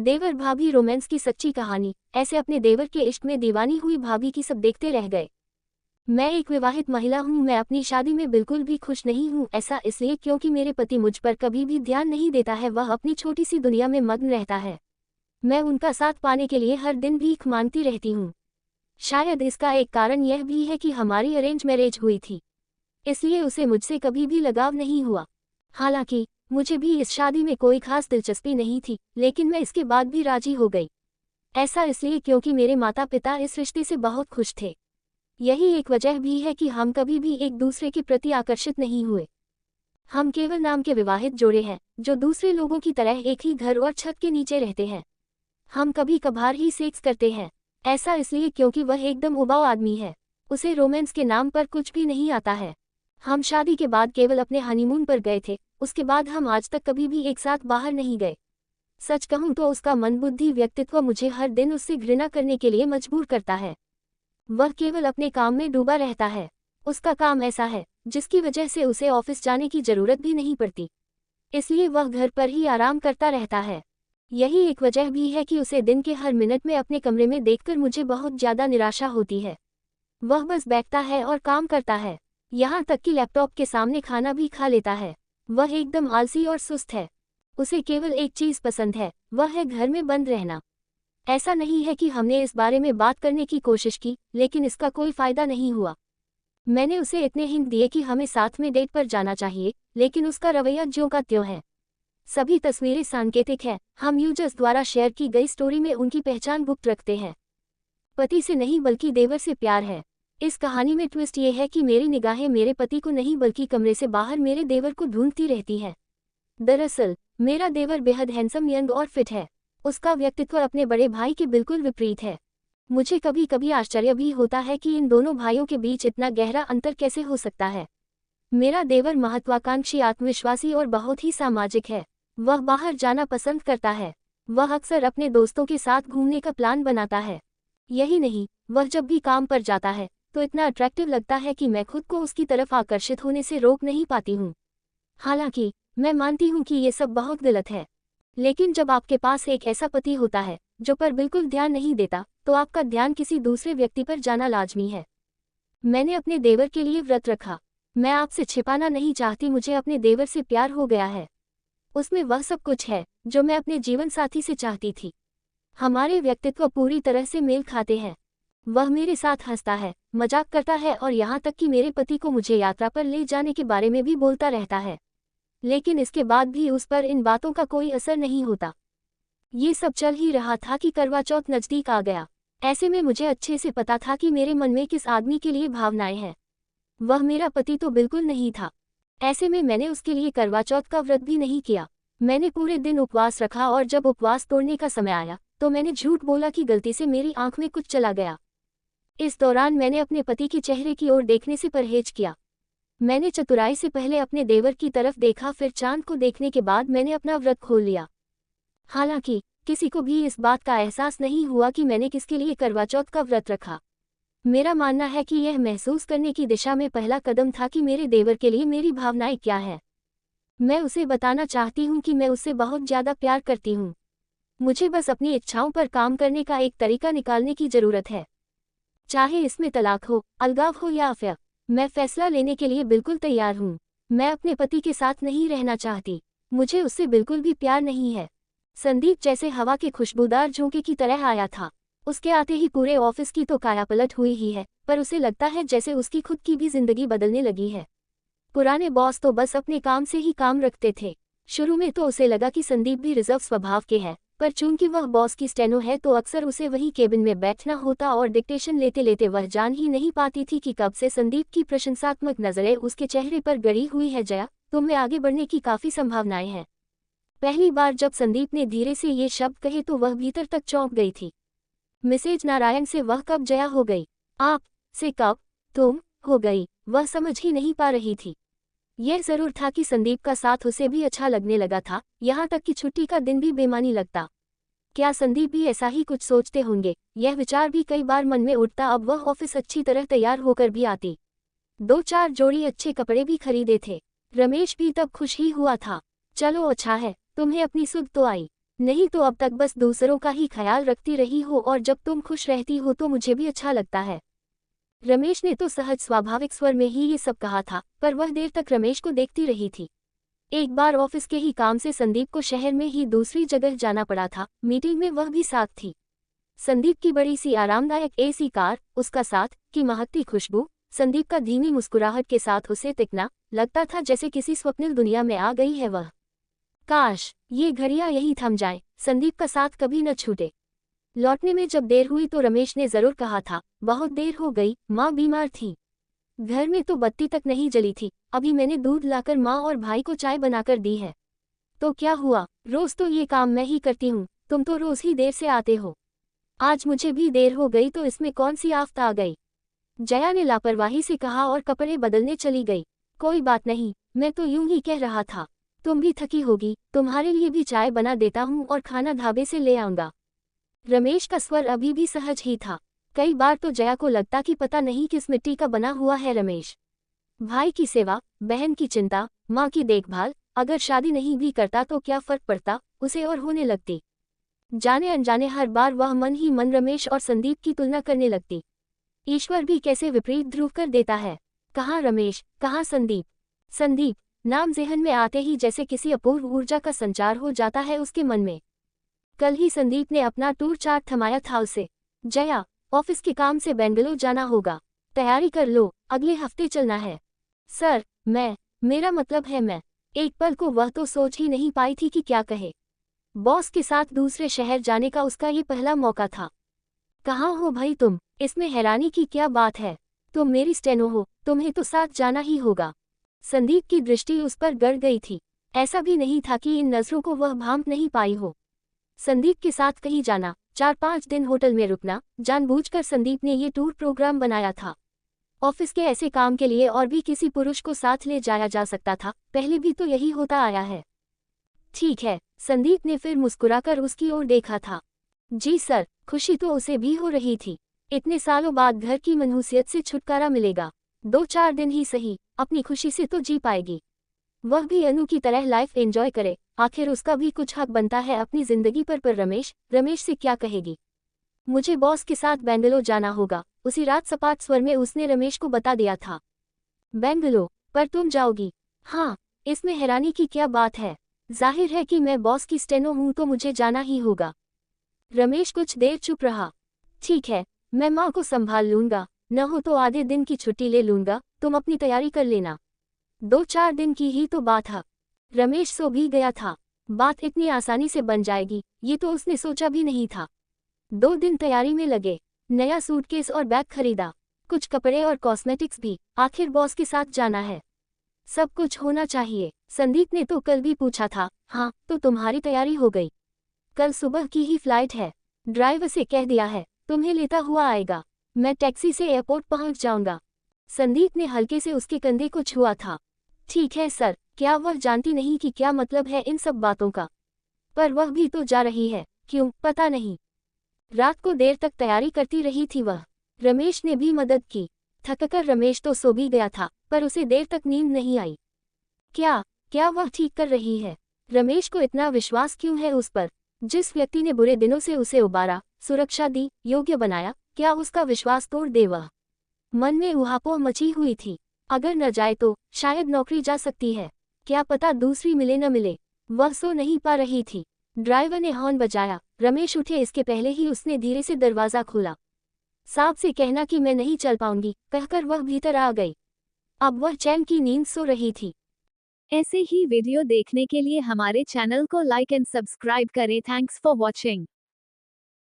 देवर भाभी रोमांस की सच्ची कहानी। ऐसे अपने देवर के इश्क में दीवानी हुई भाभी की सब देखते रह गए। मैं एक विवाहित महिला हूँ, मैं अपनी शादी में बिल्कुल भी खुश नहीं हूँ। ऐसा इसलिए क्योंकि मेरे पति मुझ पर कभी भी ध्यान नहीं देता है, वह अपनी छोटी सी दुनिया में मग्न रहता है। मैं उनका साथ पाने के लिए हर दिन भीख मांगती रहती हूँ। शायद इसका एक कारण यह भी है कि हमारी अरेंज मैरिज हुई थी, इसलिए उसे मुझसे कभी भी लगाव नहीं हुआ। हालांकि मुझे भी इस शादी में कोई खास दिलचस्पी नहीं थी, लेकिन मैं इसके बाद भी राजी हो गई। ऐसा इसलिए क्योंकि मेरे माता पिता इस रिश्ते से बहुत खुश थे। यही एक वजह भी है कि हम कभी भी एक दूसरे के प्रति आकर्षित नहीं हुए। हम केवल नाम के विवाहित जोड़े हैं, जो दूसरे लोगों की तरह एक ही घर और छत के नीचे रहते हैं। हम कभी कभार ही सेक्स करते हैं। ऐसा इसलिए क्योंकि वह एकदम उबाऊ आदमी है, उसे रोमांस के नाम पर कुछ भी नहीं आता है। हम शादी के बाद केवल अपने हनीमून पर गए थे, उसके बाद हम आज तक कभी भी एक साथ बाहर नहीं गए। सच कहूं तो उसका मंदबुद्धि व्यक्तित्व मुझे हर दिन उससे घृणा करने के लिए मजबूर करता है। वह केवल अपने काम में डूबा रहता है। उसका काम ऐसा है जिसकी वजह से उसे ऑफिस जाने की जरूरत भी नहीं पड़ती, इसलिए वह घर पर ही आराम करता रहता है। यही एक वजह भी है कि उसे दिन के हर मिनट में अपने कमरे में देखकर मुझे बहुत ज्यादा निराशा होती है। वह बस बैठता है और काम करता है, यहाँ तक कि लैपटॉप के सामने खाना भी खा लेता है। वह एकदम आलसी और सुस्त है। उसे केवल एक चीज पसंद है, वह है घर में बंद रहना। ऐसा नहीं है कि हमने इस बारे में बात करने की कोशिश की, लेकिन इसका कोई फायदा नहीं हुआ। मैंने उसे इतने हिंट दिए कि हमें साथ में डेट पर जाना चाहिए, लेकिन उसका रवैया ज्यों का त्यों है। सभी तस्वीरें सांकेतिक हैं, हम यूजर्स द्वारा शेयर की गई स्टोरी में उनकी पहचान गुप्त रखते हैं। पति से नहीं बल्कि देवर से प्यार है। इस कहानी में ट्विस्ट ये है कि मेरी निगाहें मेरे पति को नहीं बल्कि कमरे से बाहर मेरे देवर को ढूंढती रहती हैं। दरअसल मेरा देवर बेहद हैंडसम, यंग और फिट है। उसका व्यक्तित्व अपने बड़े भाई के बिल्कुल विपरीत है। मुझे कभी कभी आश्चर्य भी होता है कि इन दोनों भाइयों के बीच इतना गहरा अंतर कैसे हो सकता है। मेरा देवर महत्वाकांक्षी, आत्मविश्वासी और बहुत ही सामाजिक है। वह बाहर जाना पसंद करता है। वह अक्सर अपने दोस्तों के साथ घूमने का प्लान बनाता है। यही नहीं, वह जब भी काम पर जाता है तो इतना अट्रैक्टिव लगता है कि मैं खुद को उसकी तरफ आकर्षित होने से रोक नहीं पाती हूँ। हालांकि मैं मानती हूँ कि ये सब बहुत गलत है, लेकिन जब आपके पास एक ऐसा पति होता है जो पर बिल्कुल ध्यान नहीं देता, तो आपका ध्यान किसी दूसरे व्यक्ति पर जाना लाजमी है। मैंने अपने देवर के लिए व्रत रखा। मैं आपसे छिपाना नहीं चाहती, मुझे अपने देवर से प्यार हो गया है। उसमें वह सब कुछ है जो मैं अपने जीवन साथी से चाहती थी। हमारे व्यक्तित्व पूरी तरह से मेल खाते हैं। वह मेरे साथ हंसता है, मजाक करता है और यहाँ तक कि मेरे पति को मुझे यात्रा पर ले जाने के बारे में भी बोलता रहता है। लेकिन इसके बाद भी उस पर इन बातों का कोई असर नहीं होता। ये सब चल ही रहा था कि करवा चौथ नजदीक आ गया। ऐसे में मुझे अच्छे से पता था कि मेरे मन में किस आदमी के लिए भावनाएं हैं। वह मेरा पति तो बिल्कुल नहीं था। ऐसे में मैंने उसके लिए करवा चौथ का व्रत भी नहीं किया। मैंने पूरे दिन उपवास रखा और जब उपवास तोड़ने का समय आया तो मैंने झूठ बोला कि गलती से मेरी आंख में कुछ चला गया। इस दौरान मैंने अपने पति के चेहरे की ओर देखने से परहेज किया। मैंने चतुराई से पहले अपने देवर की तरफ देखा, फिर चांद को देखने के बाद मैंने अपना व्रत खोल लिया। हालांकि किसी को भी इस बात का एहसास नहीं हुआ कि मैंने किसके लिए करवा चौथ का व्रत रखा। मेरा मानना है कि यह महसूस करने की दिशा में पहला कदम था कि मेरे देवर के लिए मेरी भावनाएं क्या है। मैं उसे बताना चाहती हूँ कि मैं उससे बहुत ज़्यादा प्यार करती हूँ। मुझे बस अपनी इच्छाओं पर काम करने का एक तरीका निकालने की ज़रूरत है। चाहे इसमें तलाक हो, अलगाव हो या अफेयर, मैं फैसला लेने के लिए बिल्कुल तैयार हूँ। मैं अपने पति के साथ नहीं रहना चाहती। मुझे उससे बिल्कुल भी प्यार नहीं है। संदीप जैसे हवा के खुशबूदार झोंके की तरह आया था। उसके आते ही पूरे ऑफिस की तो कायापलट हुई ही है, पर उसे लगता है जैसे उसकी खुद की भी जिंदगी बदलने लगी है। पुराने बॉस तो बस अपने काम से ही काम रखते थे। शुरू में तो उसे लगा कि संदीप भी रिजर्व स्वभाव के है, पर चूंकि वह बॉस की स्टेनो है तो अक्सर उसे वही केबिन में बैठना होता और डिक्टेशन लेते लेते वह जान ही नहीं पाती थी कि कब से संदीप की प्रशंसात्मक नजरें उसके चेहरे पर गड़ी हुई है। जया, तुम में आगे बढ़ने की काफी संभावनाएं हैं। पहली बार जब संदीप ने धीरे से ये शब्द कहे तो वह भीतर तक चौंक गई थी। मिसेज नारायण से वह कब जया हो गई, आप से कब तुम हो गई, वह समझ ही नहीं पा रही थी। यह जरूर था कि संदीप का साथ उसे भी अच्छा लगने लगा था, यहाँ तक कि छुट्टी का दिन भी बेमानी लगता। क्या संदीप भी ऐसा ही कुछ सोचते होंगे? यह विचार भी कई बार मन में उठता। अब वह ऑफिस अच्छी तरह तैयार होकर भी आती। 2-4 जोड़ी अच्छे कपड़े भी खरीदे थे। रमेश भी तब खुश ही हुआ था। चलो अच्छा है, तुम्हें अपनी सुध तो आई। नहीं तो अब तक बस दूसरों का ही ख्याल रखती रही हो, और जब तुम खुश रहती हो तो मुझे भी अच्छा लगता है। रमेश ने तो सहज स्वाभाविक स्वर में ही ये सब कहा था, पर वह देर तक रमेश को देखती रही थी। एक बार ऑफिस के ही काम से संदीप को शहर में ही दूसरी जगह जाना पड़ा था। मीटिंग में वह भी साथ थी। संदीप की बड़ी सी आरामदायक एसी कार, उसका साथ की महकती खुशबू, संदीप का धीमी मुस्कुराहट के साथ उसे टिकना, लगता था जैसे किसी स्वप्निल दुनिया में आ गई है वह। काश ये घड़ियां यही थम जाएं, संदीप का साथ कभी न छूटे। लौटने में जब देर हुई तो रमेश ने जरूर कहा था, बहुत देर हो गई, माँ बीमार थी। घर में तो बत्ती तक नहीं जली थी, अभी मैंने दूध लाकर माँ और भाई को चाय बनाकर दी है। तो क्या हुआ, रोज तो ये काम मैं ही करती हूँ, तुम तो रोज ही देर से आते हो। आज मुझे भी देर हो गई तो इसमें कौन सी आफत आ गई। जया ने लापरवाही से कहा और कपड़े बदलने चली गई। कोई बात नहीं, मैं तो यूं ही कह रहा था, तुम भी थकी होगी, तुम्हारे लिए भी चाय बना देता हूँ और खाना ढाबे से ले आऊंगा। रमेश का स्वर अभी भी सहज ही था। कई बार तो जया को लगता कि पता नहीं किस मिट्टी का बना हुआ है रमेश। भाई की सेवा, बहन की चिंता, माँ की देखभाल, अगर शादी नहीं भी करता तो क्या फर्क पड़ता, उसे और होने लगती। जाने अनजाने हर बार वह मन ही मन रमेश और संदीप की तुलना करने लगती। ईश्वर भी कैसे विपरीत ध्रुव कर देता है, कहाँ रमेश, कहाँ संदीप। संदीप नाम ज़हन में आते ही जैसे किसी अपूर्व ऊर्जा का संचार हो जाता है उसके मन में। कल ही संदीप ने अपना टूर चार्ट थमाया था उसे। जया, ऑफिस के काम से बेंगलुरु जाना होगा, तैयारी कर लो, अगले हफ्ते चलना है। सर, मेरा मतलब है मैं। एक पल को वह तो सोच ही नहीं पाई थी कि क्या कहे। बॉस के साथ दूसरे शहर जाने का उसका ये पहला मौका था। कहाँ हो भाई तुम, इसमें हैरानी की क्या बात है, तुम मेरी स्टेनो हो, तुम्हें तो साथ जाना ही होगा। संदीप की दृष्टि उस पर गड़ गई थी। ऐसा भी नहीं था कि इन नजरों को वह भांप नहीं पाई हो। संदीप के साथ कहीं जाना, 4-5 दिन होटल में रुकना, जानबूझकर संदीप ने ये टूर प्रोग्राम बनाया था। ऑफिस के ऐसे काम के लिए और भी किसी पुरुष को साथ ले जाया जा सकता था, पहले भी तो यही होता आया है। ठीक है, संदीप ने फिर मुस्कुराकर उसकी ओर देखा था। जी सर, खुशी तो उसे भी हो रही थी। इतने सालों बाद घर की मनहूसियत से छुटकारा मिलेगा। 2-4 दिन ही सही, अपनी खुशी से तो जी पाएगी। वह भी अनु की तरह लाइफ एंजॉय करे, आखिर उसका भी कुछ हक बनता है अपनी जिंदगी पर रमेश से क्या कहेगी। मुझे बॉस के साथ बेंगलुरु जाना होगा, उसी रात सपाट स्वर में उसने रमेश को बता दिया था। बेंगलुरु, पर तुम जाओगी? हाँ, इसमें हैरानी की क्या बात है, जाहिर है कि मैं बॉस की स्टेनो हूं तो मुझे जाना ही होगा। रमेश कुछ देर चुप रहा। ठीक है, मैं माँ को संभाल लूंगा, न हो तो आधे दिन की छुट्टी ले लूंगा, तुम अपनी तैयारी कर लेना। 2-4 दिन की ही तो बात है। रमेश सो भी गया था। बात इतनी आसानी से बन जाएगी, ये तो उसने सोचा भी नहीं था। 2 दिन तैयारी में लगे, नया सूटकेस और बैग खरीदा, कुछ कपड़े और कॉस्मेटिक्स भी, आखिर बॉस के साथ जाना है, सब कुछ होना चाहिए। संदीप ने तो कल भी पूछा था। हाँ, तो तुम्हारी तैयारी हो गई? कल सुबह की ही फ्लाइट है, ड्राइवर से कह दिया है, तुम्हें लेता हुआ आएगा, मैं टैक्सी से एयरपोर्ट पहुंच जाऊंगा। संदीप ने हल्के से उसके कंधे को छुआ था। ठीक है सर, क्या वह जानती नहीं कि क्या मतलब है इन सब बातों का? पर वह भी तो जा रही है, क्यों पता नहीं। रात को देर तक तैयारी करती रही थी वह। रमेश ने भी मदद की। थककर रमेश तो सो भी गया था, पर उसे देर तक नींद नहीं आई। क्या वह ठीक कर रही है? रमेश को इतना विश्वास क्यों है उस पर? जिस व्यक्ति ने बुरे दिनों से उसे उबारा, सुरक्षा दी, योग्य बनाया, क्या उसका विश्वास तोड़ दे वह? मन में उहापोह मची हुई थी। अगर न जाए तो शायद नौकरी जा सकती है, क्या पता दूसरी मिले न मिले। वह सो नहीं पा रही थी। ड्राइवर ने हॉर्न बजाया। रमेश उठे इसके पहले ही उसने धीरे से दरवाजा खोला। साहब से कहना कि मैं नहीं चल पाऊंगी, कहकर वह भीतर आ गई। अब वह चैन की नींद सो रही थी। ऐसे ही वीडियो देखने के लिए हमारे चैनल को लाइक एंड सब्सक्राइब करें। Thanks for watching.